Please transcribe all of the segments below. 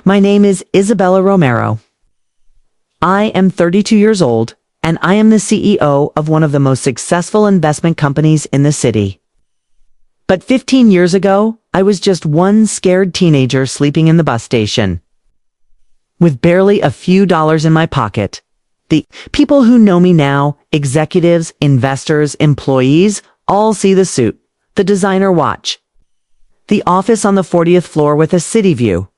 My name is Isabella Romero. I am 32 years old, and I am the CEO of one of the most successful investment companies in the city. But 15 years ago, I was just one scared teenager sleeping in the bus station. With barely a few dollars in my pocket. The people who know me now, executives, investors, employees, all see the suit, the designer watch, the office on the 40th floor with a city view.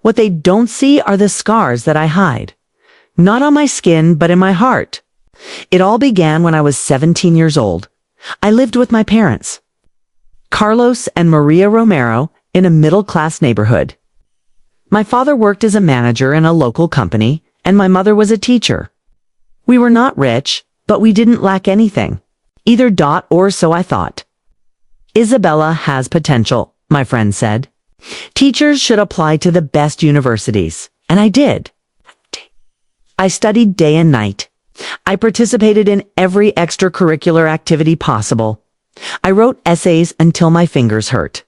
What they don't see are the scars that I hide. Not on my skin, but in my heart. It all began when I was 17 years old. I lived with my parents, Carlos and Maria Romero, in a middle-class neighborhood. My father worked as a manager in a local company, and my mother was a teacher. We were not rich, but we didn't lack anything. Either or so I thought. Isabella has potential, my friend said. Teachers should apply to the best universities, and I did. I studied day and night. I participated in every extracurricular activity possible. I wrote essays until my fingers hurt.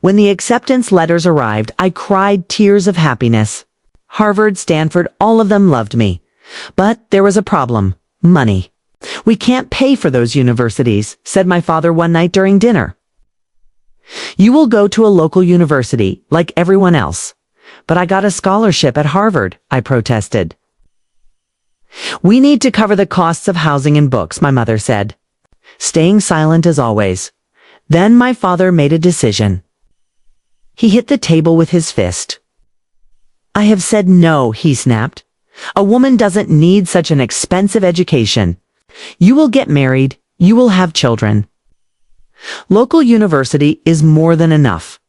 When the acceptance letters arrived, I cried tears of happiness. Harvard, Stanford, all of them loved me. But there was a problem: money. We can't pay for those universities, said my father one night during dinner. You will go to a local university, like everyone else. But I got a scholarship at Harvard, I protested. We need to cover the costs of housing and books, my mother said, staying silent as always. Then my father made a decision. He hit the table with his fist. I have said no, he snapped. A woman doesn't need such an expensive education. You will get married, you will have children. Local university is more than enough.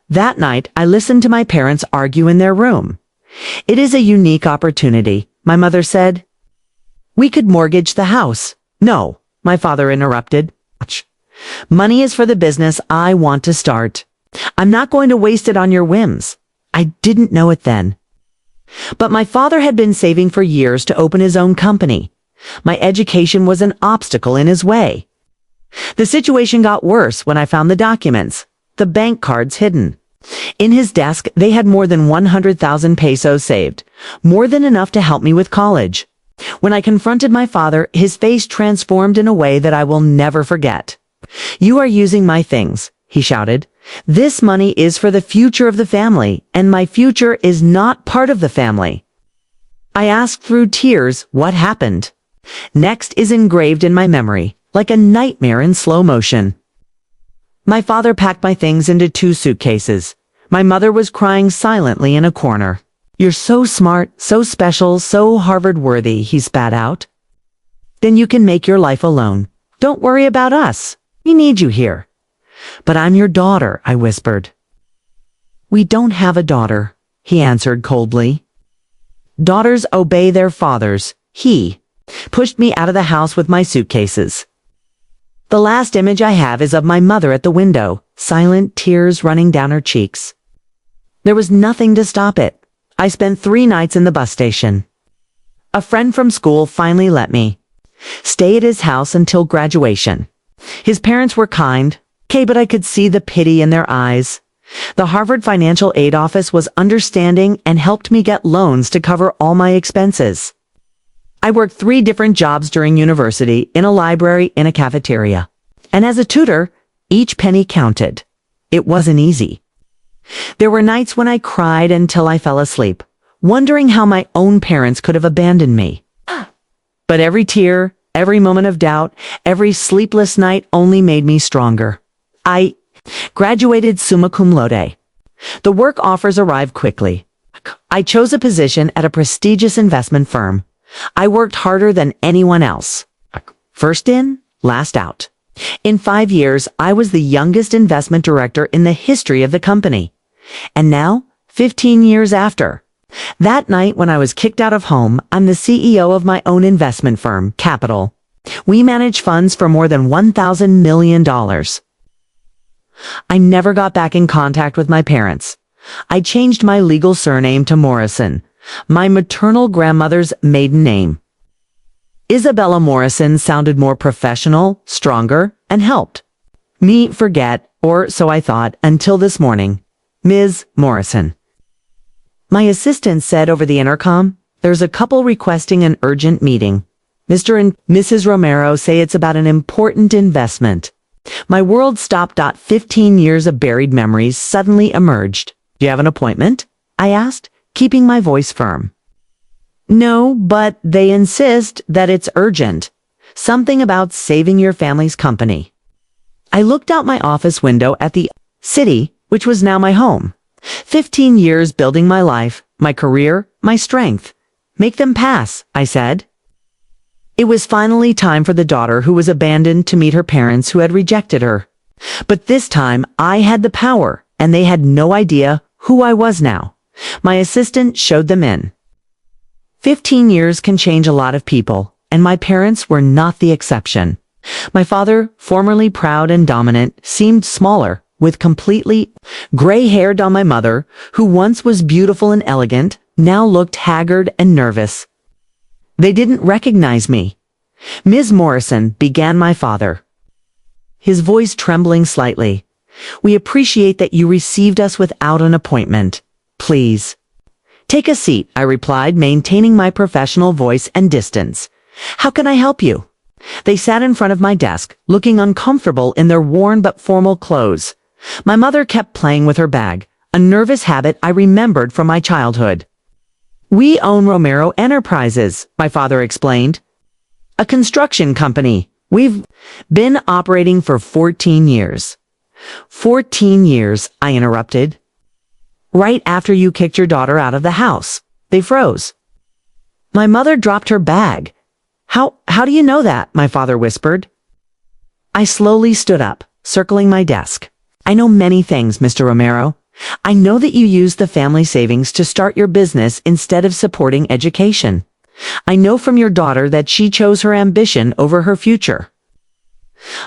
That night, I listened to my parents argue in their room. It is a unique opportunity, my mother said. We could mortgage the house. No, my father interrupted. Money is for the business I want to start. I'm not going to waste it on your whims. I didn't know it then. But my father had been saving for years to open his own company. My education was an obstacle in his way. The situation got worse when I found the documents, the bank cards hidden. In his desk, they had more than 100,000 pesos saved, more than enough to help me with college. When I confronted my father, his face transformed in a way that I will never forget. You are using my things, he shouted. This money is for the future of the family, and my future is not part of the family. I asked through tears what happened. Next is engraved in my memory, like a nightmare in slow motion. My father packed my things into 2 suitcases. My mother was crying silently in a corner. You're so smart, so special, so Harvard-worthy, he spat out. Then you can make your life alone. Don't worry about us. We need you here. But I'm your daughter, I whispered. We don't have a daughter, he answered coldly. Daughters obey their fathers. He pushed me out of the house with my suitcases. The last image I have is of my mother at the window, silent, tears running down her cheeks. There was nothing to stop it. I spent 3 nights in the bus station. A friend from school finally let me stay at his house until graduation. His parents were kind, but I could see the pity in their eyes. The Harvard Financial Aid Office was understanding and helped me get loans to cover all my expenses. I worked 3 different jobs during university, in a library, in a cafeteria. And as a tutor, each penny counted. It wasn't easy. There were nights when I cried until I fell asleep, wondering how my own parents could have abandoned me. But every tear, every moment of doubt, every sleepless night only made me stronger. I graduated summa cum laude. The work offers arrived quickly. I chose a position at a prestigious investment firm. I worked harder than anyone else. First in, last out. In 5 years, I was the youngest investment director in the history of the company. And now, 15 years after. That night when I was kicked out of home, I'm the CEO of my own investment firm, Capital. We manage funds for more than $1,000 million. I never got back in contact with my parents. I changed my legal surname to Morrison, my maternal grandmother's maiden name. Isabella Morrison sounded more professional, stronger, and helped me forget, or so I thought, until this morning. Ms. Morrison. My assistant said over the intercom, "There's a couple requesting an urgent meeting. Mr. and Mrs. Romero say it's about an important investment." My world stopped. 15 years of buried memories suddenly emerged. "Do you have an appointment?" I asked, keeping my voice firm. "No, but they insist that it's urgent. Something about saving your family's company." I looked out my office window at the city, which was now my home. 15 years building my life, my career, my strength. "Make them pass," I said. It was finally time for the daughter who was abandoned to meet her parents who had rejected her. But this time, I had the power, and they had no idea who I was now. My assistant showed them in. 15 years can change a lot of people, and my parents were not the exception. My father, formerly proud and dominant, seemed smaller, with completely gray hair. On my mother, who once was beautiful and elegant, now looked haggard and nervous. They didn't recognize me. "Ms. Morrison," began my father, his voice trembling slightly, "we appreciate that you received us without an appointment. Please take a seat," I replied, maintaining my professional voice and distance. "How can I help you?" They sat in front of my desk, looking uncomfortable in their worn but formal clothes. My mother kept playing with her bag, a nervous habit I remembered from my childhood. "We own Romero Enterprises," my father explained. "A construction company. We've been operating for 14 years. 14 years, I interrupted. "Right after you kicked your daughter out of the house." They froze. My mother dropped her bag. How do you know that?" my father whispered. I slowly stood up, circling my desk. "I know many things, Mr. Romero. I know that you used the family savings to start your business instead of supporting education. I know from your daughter that she chose her ambition over her future."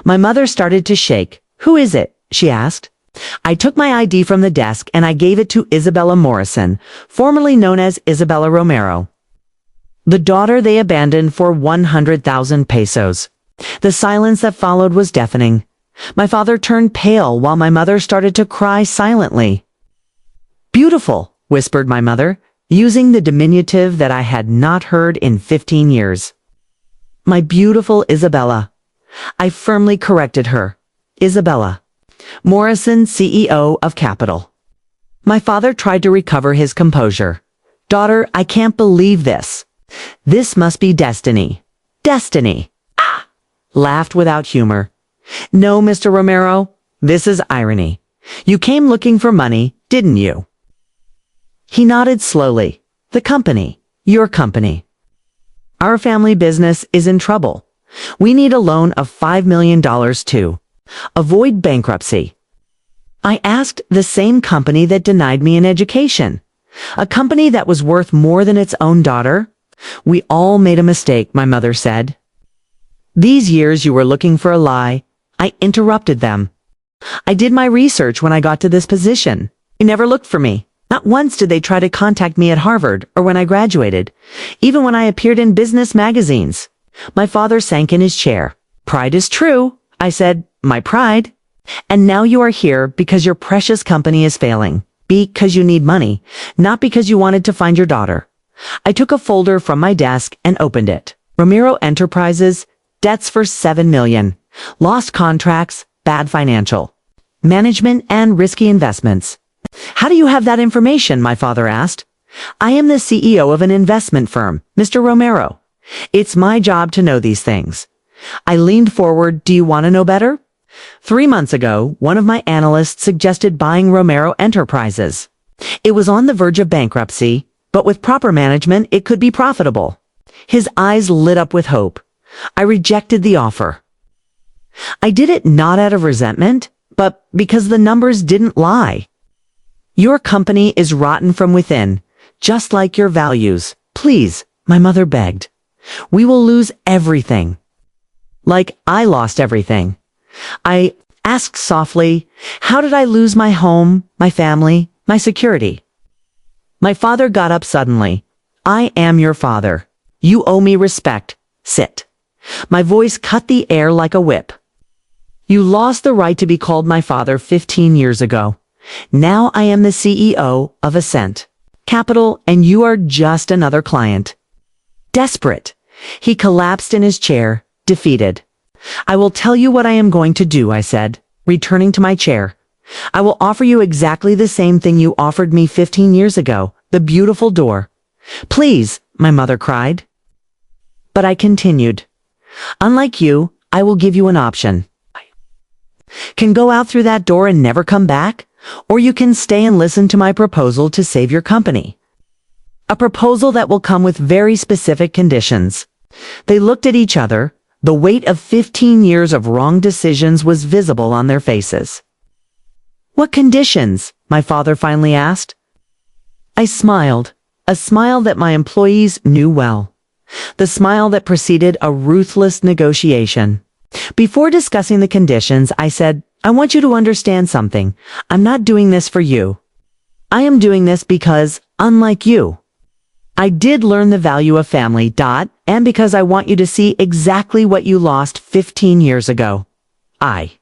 My mother started to shake. "Who is it?" she asked. I took my ID from the desk and I gave it to Isabella Morrison, formerly known as Isabella Romero. The daughter they abandoned for 100,000 pesos. The silence that followed was deafening. My father turned pale while my mother started to cry silently. "Beautiful," whispered my mother, using the diminutive that I had not heard in 15 years. "My beautiful Isabella." I firmly corrected her. "Isabella Morrison, CEO of Capital." My father tried to recover his composure. "Daughter, I can't believe this. This must be destiny." "Destiny!" "Ah!" Laughed without humor. "No, Mr. Romero, this is irony. You came looking for money, didn't you?" He nodded slowly. "The company, your company. Our family business is in trouble. We need a loan of $5 million to avoid bankruptcy." I asked the same company that denied me an education. A company that was worth more than its own daughter? "We all made a mistake," my mother said. "These years you were looking for a lie." I interrupted them. "I did my research when I got to this position. They never looked for me. Not once did they try to contact me at Harvard or when I graduated, even when I appeared in business magazines." My father sank in his chair. "Pride is true," I said. "My pride. And now you are here because your precious company is failing. Because you need money, not because you wanted to find your daughter." I took a folder from my desk and opened it. Romero Enterprises, debts for $7 million. Lost contracts, bad financial management, and risky investments. "How do you have that information?" my father asked. "I am the CEO of an investment firm, Mr. Romero. It's my job to know these things." I leaned forward. "Do you want to know better? 3 months ago, one of my analysts suggested buying Romero Enterprises. It was on the verge of bankruptcy, but with proper management, it could be profitable." His eyes lit up with hope. I rejected the offer. I did it not out of resentment, but because the numbers didn't lie. "Your company is rotten from within, just like your values. Please," my mother begged. "We will lose everything." Like I lost everything. I asked softly, "How did I lose my home, my family, my security?" My father got up suddenly. "I am your father. You owe me respect. Sit." My voice cut the air like a whip. "You lost the right to be called my father 15 years ago. Now I am the CEO of Ascent. capital, and you are just another client. Desperate, he collapsed in his chair, defeated. I will tell you what I am going to do, I said, returning to my chair. I will offer you exactly the same thing you offered me 15 years ago, the beautiful door. Please, my mother cried. But I continued. Unlike you, I will give you an option. Can go out through that door and never come back, or you can stay and listen to my proposal to save your company. A proposal that will come with very specific conditions. They looked at each other. The weight of 15 years of wrong decisions was visible on their faces. What conditions? My father finally asked. I smiled, a smile that my employees knew well. The smile that preceded a ruthless negotiation. Before discussing the conditions, I said, I want you to understand something. I'm not doing this for you. I am doing this because, unlike you, I did learn the value of family, and because I want you to see exactly what you lost 15 years ago. I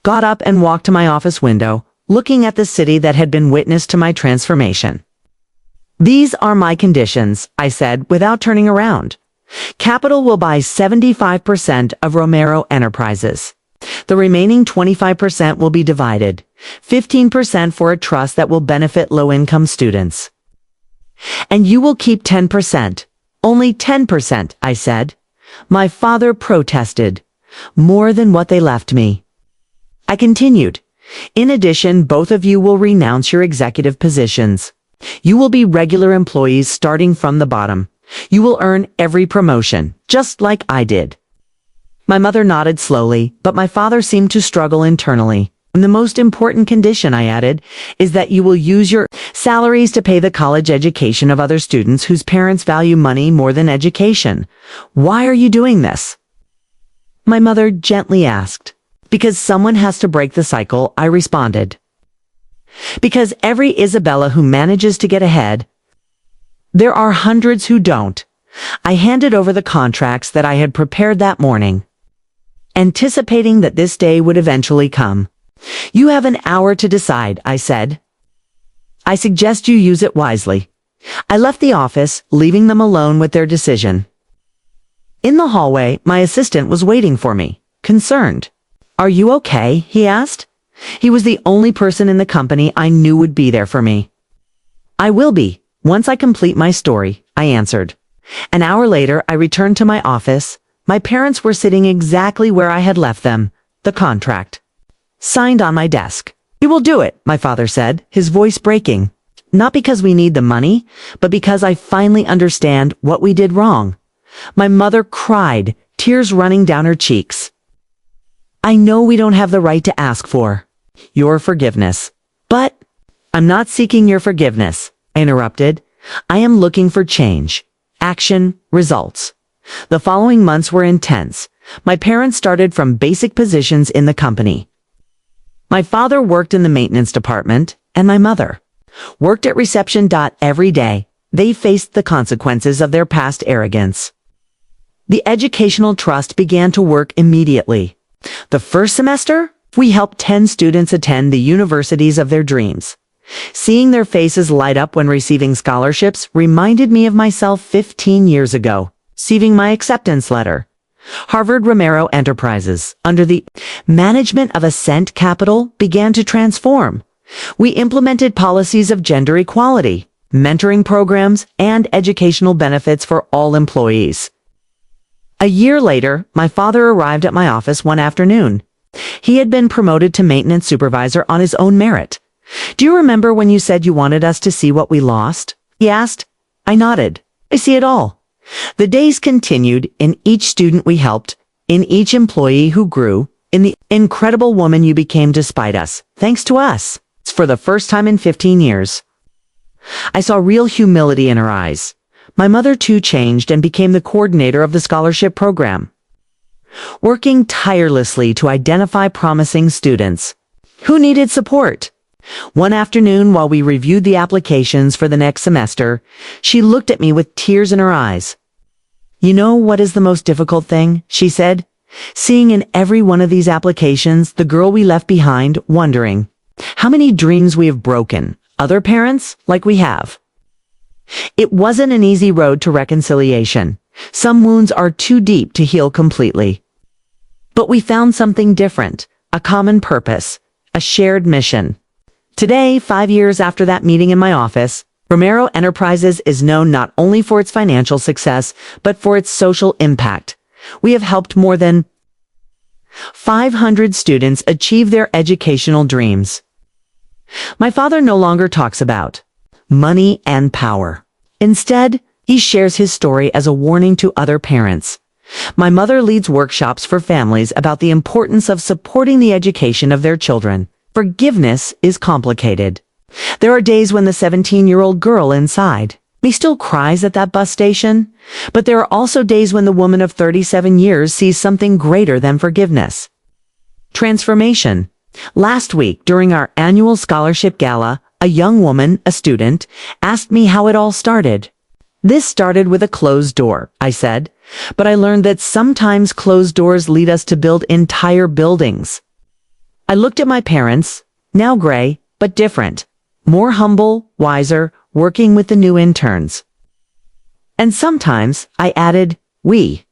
got up and walked to my office window, looking at the city that had been witness to my transformation. These are my conditions, I said, without turning around. Capital will buy 75% of Romero Enterprises. The remaining 25% will be divided, 15% for a trust that will benefit low-income students. And you will keep 10%. Only 10%, I said. My father protested. More than what they left me. I continued. In addition, both of you will renounce your executive positions. You will be regular employees starting from the bottom. You will earn every promotion, just like I did. My mother nodded slowly, but my father seemed to struggle internally. And the most important condition, I added, is that you will use your salaries to pay the college education of other students whose parents value money more than education. Why are you doing this? My mother gently asked. Because someone has to break the cycle, I responded. Because every Isabella who manages to get ahead, there are hundreds who don't. I handed over the contracts that I had prepared that morning, anticipating that this day would eventually come. You have an hour to decide, I said. I suggest you use it wisely. I left the office, leaving them alone with their decision. In the hallway, my assistant was waiting for me, concerned. Are you okay? He asked. He was the only person in the company I knew would be there for me. I will be, once I complete my story, I answered. An hour later, I returned to my office. My parents were sitting exactly where I had left them, the contract signed on my desk. We will do it, my father said, his voice breaking. Not because we need the money, but because I finally understand what we did wrong. My mother cried, tears running down her cheeks. I know we don't have the right to ask for your forgiveness. But I'm not seeking your forgiveness, I interrupted. I am looking for change, action, results. The following months were intense. My parents started from basic positions in the company. My father worked in the maintenance department, and my mother worked at reception. Every day, they faced the consequences of their past arrogance. The educational trust began to work immediately. The first semester, we helped 10 students attend the universities of their dreams. Seeing their faces light up when receiving scholarships reminded me of myself 15 years ago, receiving my acceptance letter. Harvard Romero Enterprises, under the management of Ascent Capital, began to transform. We implemented policies of gender equality, mentoring programs, and educational benefits for all employees. A year later, my father arrived at my office one afternoon. He had been promoted to maintenance supervisor on his own merit. Do you remember when you said you wanted us to see what we lost? He asked. I nodded. I see it all. The days continued, in each student we helped, in each employee who grew, in the incredible woman you became despite us, thanks to us, for the first time in 15 years. I saw real humility in her eyes. My mother too changed and became the coordinator of the scholarship program, working tirelessly to identify promising students who needed support. One afternoon, while we reviewed the applications for the next semester, she looked at me with tears in her eyes. You know what is the most difficult thing? She said, seeing in every one of these applications the girl we left behind, wondering how many dreams we have broken, other parents like we have. It wasn't an easy road to reconciliation. Some wounds are too deep to heal completely. But we found something different, a common purpose, a shared mission. Today, 5 years after that meeting in my office, Romero Enterprises is known not only for its financial success, but for its social impact. We have helped more than 500 students achieve their educational dreams. My father no longer talks about money and power. Instead, he shares his story as a warning to other parents. My mother leads workshops for families about the importance of supporting the education of their children. Forgiveness is complicated. There are days when the 17-year-old girl inside me still cries at that bus station, but there are also days when the woman of 37 years sees something greater than forgiveness. Transformation. Last week, during our annual scholarship gala, a young woman, a student, asked me how it all started. This started with a closed door, I said, but I learned that sometimes closed doors lead us to build entire buildings. I looked at my parents, now gray, but different, more humble, wiser, working with the new interns. And sometimes, I added, we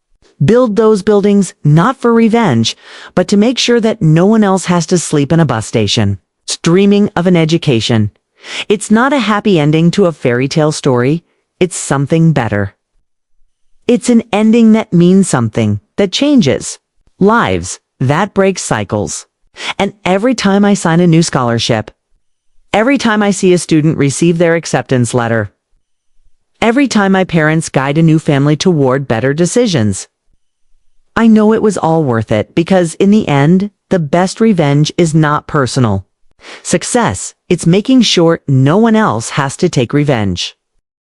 build those buildings not for revenge, but to make sure that no one else has to sleep in a bus station, dreaming of an education. It's not a happy ending to a fairy tale story. It's something better. It's an ending that means something, that changes lives, that breaks cycles. And every time I sign a new scholarship, every time I see a student receive their acceptance letter, every time my parents guide a new family toward better decisions, I know it was all worth it because in the end, the best revenge is not personal. Success, it's making sure no one else has to take revenge.